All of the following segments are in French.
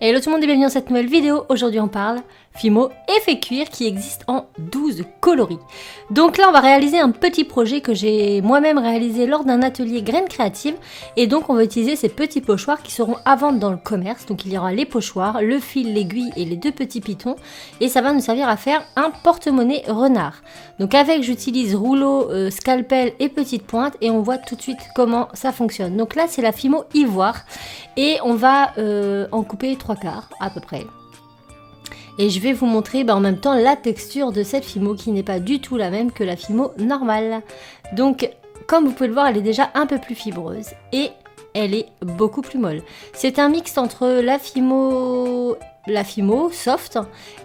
Hello tout le monde et bienvenue dans cette nouvelle vidéo. Aujourd'hui on parle Fimo effet cuir qui existe en 12 coloris. Donc là on va réaliser un petit projet que j'ai moi-même réalisé lors d'un atelier graines créatives. Et donc on va utiliser ces petits pochoirs qui seront à vendre dans le commerce. Donc il y aura les pochoirs, le fil, l'aiguille et les deux petits pitons. Et ça va nous servir à faire un porte-monnaie renard. Donc avec j'utilise rouleau, scalpel et petite pointe. Et on voit tout de suite comment ça fonctionne. Donc là c'est la Fimo ivoire. Et on va en couper 3/4 à peu près. Et je vais vous montrer en même temps la texture de cette Fimo qui n'est pas du tout la même que la Fimo normale. Donc comme vous pouvez le voir, elle est déjà un peu plus fibreuse et elle est beaucoup plus molle. C'est un mix entre la Fimo soft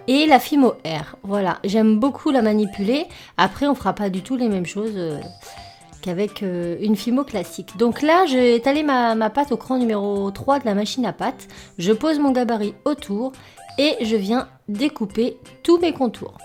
et la Fimo Air. Voilà, j'aime beaucoup la manipuler. Après on fera pas du tout les mêmes choses qu'avec une Fimo classique. Donc là, je vais étaler ma pâte au cran numéro 3 de la machine à pâte. Je pose mon gabarit autour et je viens découper tous mes contours.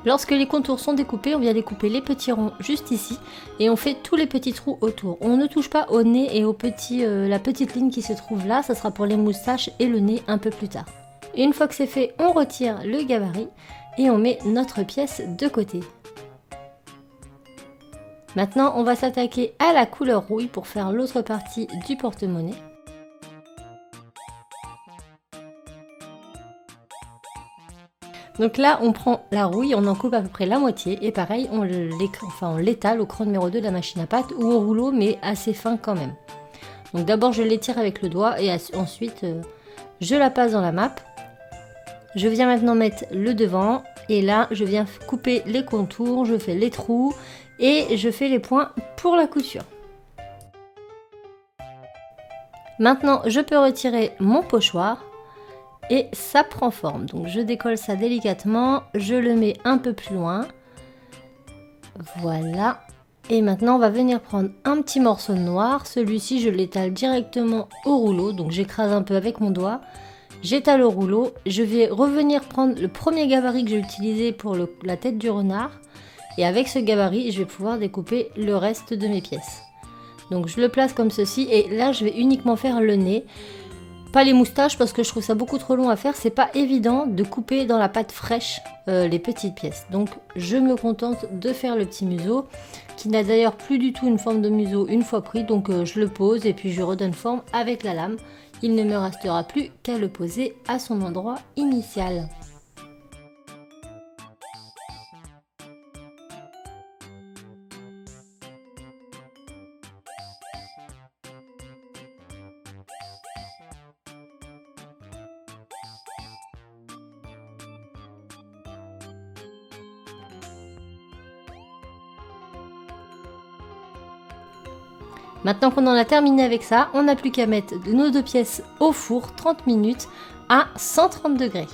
Lorsque les contours sont découpés, on vient découper les petits ronds juste ici et on fait tous les petits trous autour. On ne touche pas au nez et la petite ligne qui se trouve là, ça sera pour les moustaches et le nez un peu plus tard. Une fois que c'est fait, on retire le gabarit et on met notre pièce de côté. Maintenant, on va s'attaquer à la couleur rouille pour faire l'autre partie du porte-monnaie. Donc là, on prend la rouille, on en coupe à peu près la moitié et pareil, on l'étale au cran numéro 2 de la machine à pâte ou au rouleau, mais assez fin quand même. Donc d'abord, je l'étire avec le doigt et ensuite, je la passe dans la map. Je viens maintenant mettre le devant et là, je viens couper les contours, je fais les trous et je fais les points pour la couture. Maintenant, je peux retirer mon pochoir. Et ça prend forme, donc je décolle ça délicatement, je le mets un peu plus loin, voilà. Et maintenant on va venir prendre un petit morceau de noir, celui-ci je l'étale directement au rouleau, donc j'écrase un peu avec mon doigt, j'étale au rouleau, je vais revenir prendre le premier gabarit que j'ai utilisé pour la tête du renard, et avec ce gabarit je vais pouvoir découper le reste de mes pièces. Donc je le place comme ceci, et là je vais uniquement faire le nez. Pas les moustaches parce que je trouve ça beaucoup trop long à faire, c'est pas évident de couper dans la pâte fraîche les petites pièces. Donc je me contente de faire le petit museau qui n'a d'ailleurs plus du tout une forme de museau une fois pris, donc je le pose et puis je redonne forme avec la lame. Il ne me restera plus qu'à le poser à son endroit initial. Maintenant qu'on en a terminé avec ça, on n'a plus qu'à mettre nos deux pièces au four 30 minutes à 130 degrés.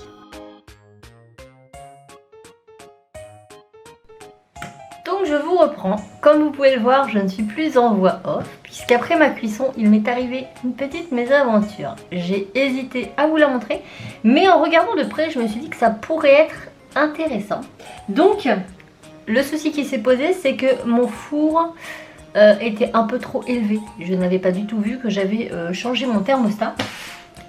Donc je vous reprends. Comme vous pouvez le voir, je ne suis plus en voix off, puisqu'après ma cuisson, il m'est arrivé une petite mésaventure. J'ai hésité à vous la montrer, mais en regardant de près, je me suis dit que ça pourrait être intéressant. Donc, le souci qui s'est posé, c'est que mon four était un peu trop élevé. Je n'avais pas du tout vu que j'avais changé mon thermostat.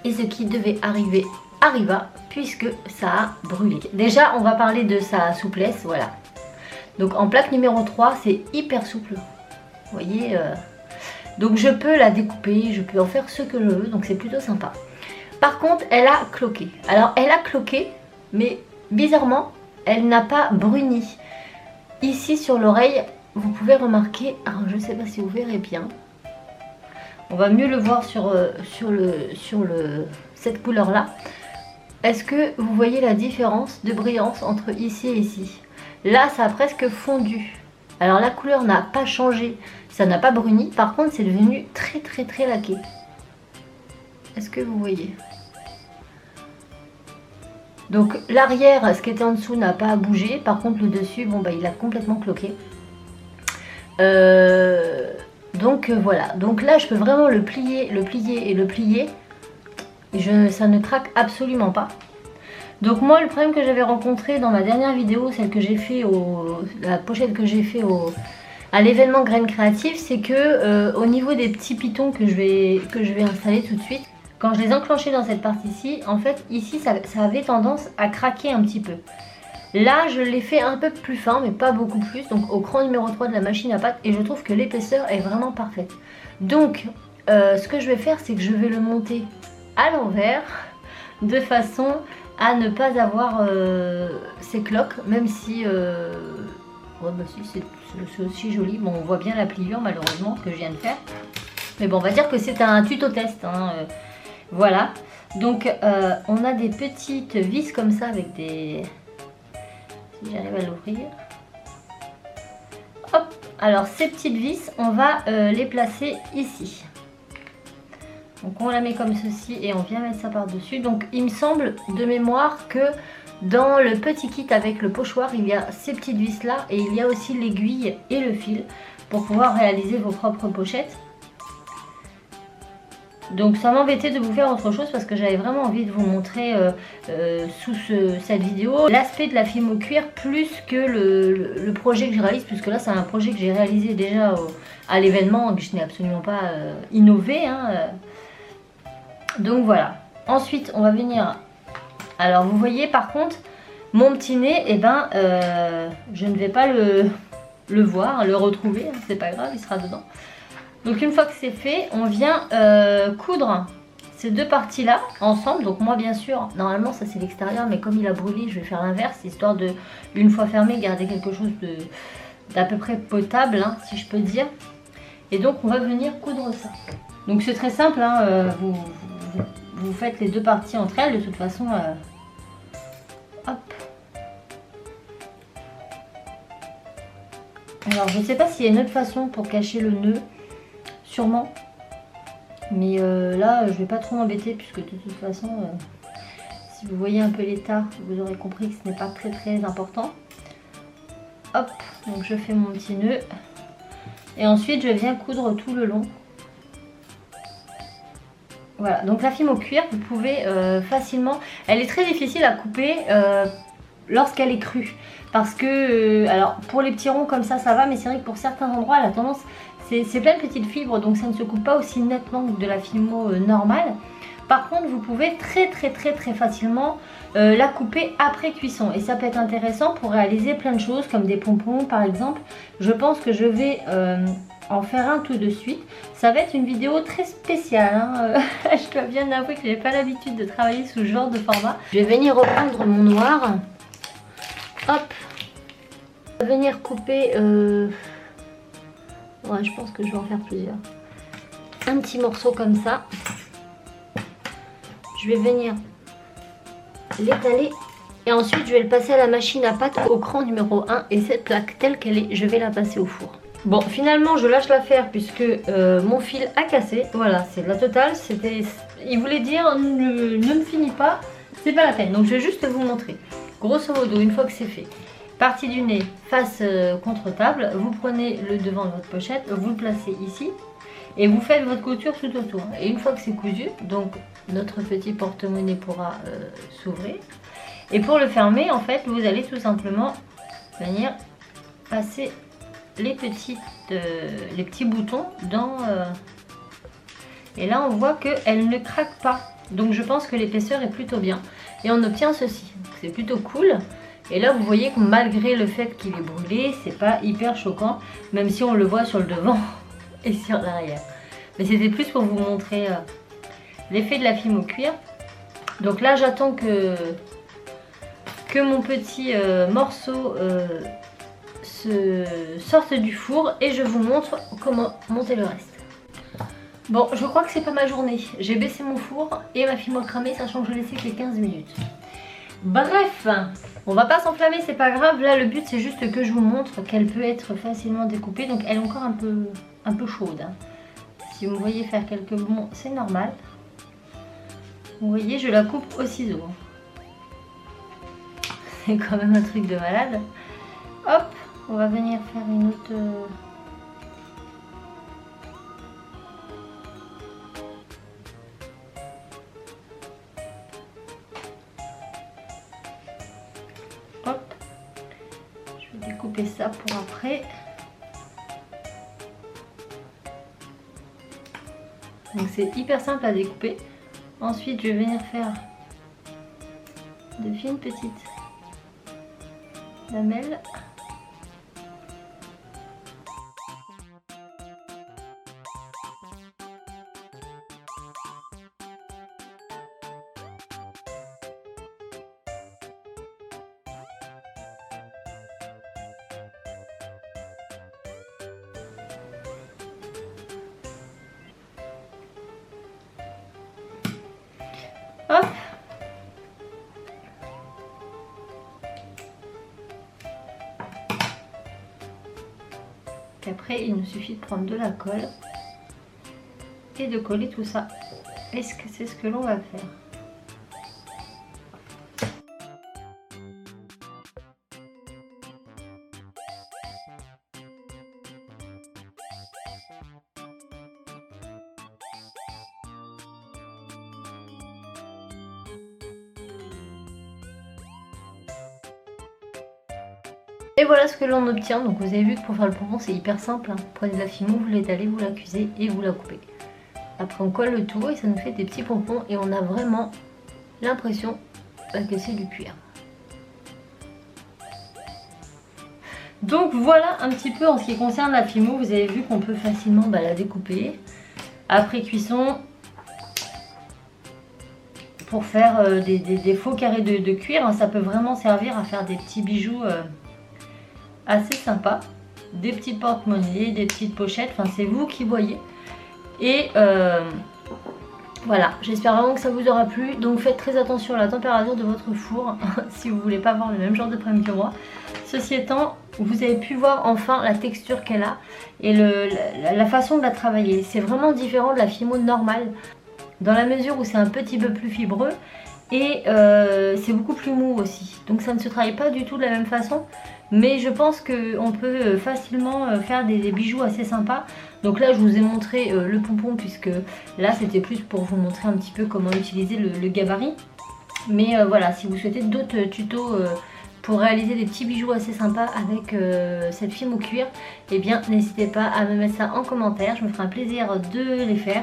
Et ce qui devait arriver arriva, puisque ça a brûlé. Déjà, on va parler de sa souplesse, voilà. Donc en plaque numéro 3, c'est hyper souple. Vous voyez donc je peux la découper, je peux en faire ce que je veux, donc c'est plutôt sympa. Par contre, elle a cloqué. Alors elle a cloqué, mais bizarrement, elle n'a pas bruni. Ici sur l'oreille, vous pouvez remarquer, alors je ne sais pas si vous verrez bien, on va mieux le voir sur cette couleur là. Est-ce que vous voyez la différence de brillance entre ici et ici? Là ça a presque fondu, alors la couleur n'a pas changé, ça n'a pas bruni, par contre c'est devenu très laqué. Est-ce que vous voyez? Donc l'arrière, ce qui était en dessous n'a pas bougé, par contre le dessus, il a complètement cloqué. Donc voilà, donc là je peux vraiment le plier et le plier ça ne craque absolument pas. Donc moi, le problème que j'avais rencontré dans ma dernière vidéo, celle que j'ai fait la pochette que j'ai fait à l'événement Graines Créatives, c'est que au niveau des petits pitons que je vais installer tout de suite, quand je les enclenchais dans cette partie-ci, en fait ici ça avait tendance à craquer un petit peu. Là je l'ai fait un peu plus fin mais pas beaucoup plus, donc au cran numéro 3 de la machine à pâte, et je trouve que l'épaisseur est vraiment parfaite. Donc ce que je vais faire, c'est que je vais le monter à l'envers de façon à ne pas avoir ces cloques, même si, ouais, bah si c'est aussi joli. Bon, on voit bien la pliure malheureusement que je viens de faire, mais bon, on va dire que c'est un tuto test, hein, voilà. Donc on a des petites vis comme ça avec des... Si j'arrive à l'ouvrir. Hop, alors ces petites vis, on va les placer ici. Donc on la met comme ceci et on vient mettre ça par dessus. Donc il me semble de mémoire que dans le petit kit avec le pochoir, il y a ces petites vis là et il y a aussi l'aiguille et le fil pour pouvoir réaliser vos propres pochettes. Donc ça m'embêtait de vous faire autre chose parce que j'avais vraiment envie de vous montrer sous cette vidéo l'aspect de la Fimo cuir plus que le projet que je réalise, puisque là c'est un projet que j'ai réalisé déjà à l'événement, que je n'ai absolument pas innové, hein. Donc voilà. Ensuite on va venir, alors vous voyez par contre mon petit nez, et ben je ne vais pas le voir, le retrouver, hein, c'est pas grave, il sera dedans. Donc une fois que c'est fait, on vient coudre ces deux parties là ensemble. Donc moi bien sûr, normalement ça c'est l'extérieur, mais comme il a brûlé, je vais faire l'inverse, histoire de, une fois fermé, garder quelque chose d'à peu près potable, hein, si je peux dire. Et donc on va venir coudre ça. Donc c'est très simple, hein, vous faites les deux parties entre elles, de toute façon. Hop. Alors je ne sais pas s'il y a une autre façon pour cacher le nœud. Sûrement, mais là je vais pas trop m'embêter, puisque de toute façon si vous voyez un peu l'état, vous aurez compris que ce n'est pas très important. Hop, donc je fais mon petit nœud et ensuite je viens coudre tout le long. Voilà, donc la Fimo cuir, vous pouvez facilement, elle est très difficile à couper lorsqu'elle est crue, parce que alors pour les petits ronds comme ça va, mais c'est vrai que pour certains endroits elle a tendance, c'est plein de petites fibres, donc ça ne se coupe pas aussi nettement que de la Fimo normale. Par contre vous pouvez très facilement la couper après cuisson, et ça peut être intéressant pour réaliser plein de choses comme des pompons par exemple. Je pense que je vais en faire un tout de suite. Ça va être une vidéo très spéciale, hein. Je dois bien avouer que j'ai pas l'habitude de travailler sous ce genre de format. Je vais venir reprendre mon noir, hop, je vais venir couper ouais, je pense que je vais en faire plusieurs. Un petit morceau comme ça. Je vais venir l'étaler et ensuite je vais le passer à la machine à pâte au cran numéro 1, et cette plaque telle qu'elle est, je vais la passer au four. Bon, finalement je lâche l'affaire puisque mon fil a cassé. Voilà, c'est la totale. Il voulait dire ne me finis pas, c'est pas la peine. Donc je vais juste vous montrer. Grosso modo, une fois que c'est fait, partie du nez face contre table, vous prenez le devant de votre pochette, vous le placez ici et vous faites votre couture tout autour. Et une fois que c'est cousu, donc notre petit porte-monnaie pourra s'ouvrir. Et pour le fermer, en fait, vous allez tout simplement venir passer les petits boutons dans... Et là, on voit qu'elle ne craque pas. Donc je pense que l'épaisseur est plutôt bien. Et on obtient ceci. C'est plutôt cool. Et là, vous voyez que malgré le fait qu'il est brûlé, c'est pas hyper choquant, même si on le voit sur le devant et sur l'arrière. Mais c'était plus pour vous montrer l'effet de la Fimo cuir. Donc là, j'attends que mon petit morceau se sorte du four et je vous montre comment monter le reste. Bon, je crois que c'est pas ma journée. J'ai baissé mon four et ma Fimo a cramé, sachant que je laissais que 15 minutes. Bref, on va pas s'enflammer, c'est pas grave. Là, le but c'est juste que je vous montre qu'elle peut être facilement découpée. Donc elle est encore un peu chaude, hein. Si vous me voyez faire quelques bonds, c'est normal. Vous voyez, je la coupe au ciseau. C'est quand même un truc de malade. Hop, on va venir faire une autre... découper ça pour après. Donc c'est hyper simple à découper. Ensuite je vais venir faire de fines petites lamelles. Hop. Après il nous suffit de prendre de la colle et de coller tout ça. Est-ce que c'est ce que l'on va faire? Et voilà ce que l'on obtient. Donc vous avez vu que pour faire le pompon c'est hyper simple, hein. Vous prenez de la fimo, vous l'étalez, vous la cuisez et vous la coupez. Après on colle le tout et ça nous fait des petits pompons et on a vraiment l'impression que c'est du cuir. Donc voilà un petit peu en ce qui concerne la fimo. Vous avez vu qu'on peut facilement la découper après cuisson pour faire des faux carrés de cuir, hein. Ça peut vraiment servir à faire des petits bijoux assez sympa, des petites porte-monnaies, des petites pochettes, enfin c'est vous qui voyez. Et voilà, j'espère vraiment que ça vous aura plu. Donc faites très attention à la température de votre four si vous voulez pas avoir le même genre de problème que moi. Ceci étant, vous avez pu voir enfin la texture qu'elle a et la façon de la travailler. C'est vraiment différent de la fimo normale dans la mesure où c'est un petit peu plus fibreux et c'est beaucoup plus mou aussi. Donc ça ne se travaille pas du tout de la même façon. Mais je pense qu'on peut facilement faire des bijoux assez sympas. Donc là je vous ai montré le pompon puisque là c'était plus pour vous montrer un petit peu comment utiliser le gabarit. Mais voilà, si vous souhaitez d'autres tutos pour réaliser des petits bijoux assez sympas avec cette fimo cuir, eh bien n'hésitez pas à me mettre ça en commentaire, je me ferai un plaisir de les faire.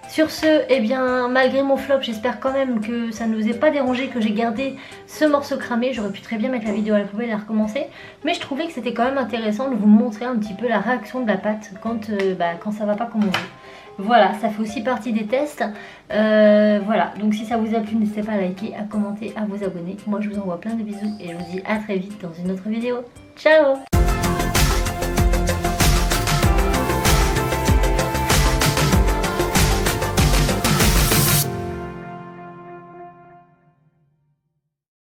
Sur ce, eh bien, malgré mon flop, j'espère quand même que ça ne vous ait pas dérangé, que j'ai gardé ce morceau cramé. J'aurais pu très bien mettre la vidéo à la poubelle et la recommencer. Mais je trouvais que c'était quand même intéressant de vous montrer un petit peu la réaction de la pâte quand ça va pas comme on veut. Voilà, ça fait aussi partie des tests. Voilà, donc si ça vous a plu, n'hésitez pas à liker, à commenter, à vous abonner. Moi, je vous envoie plein de bisous et je vous dis à très vite dans une autre vidéo. Ciao!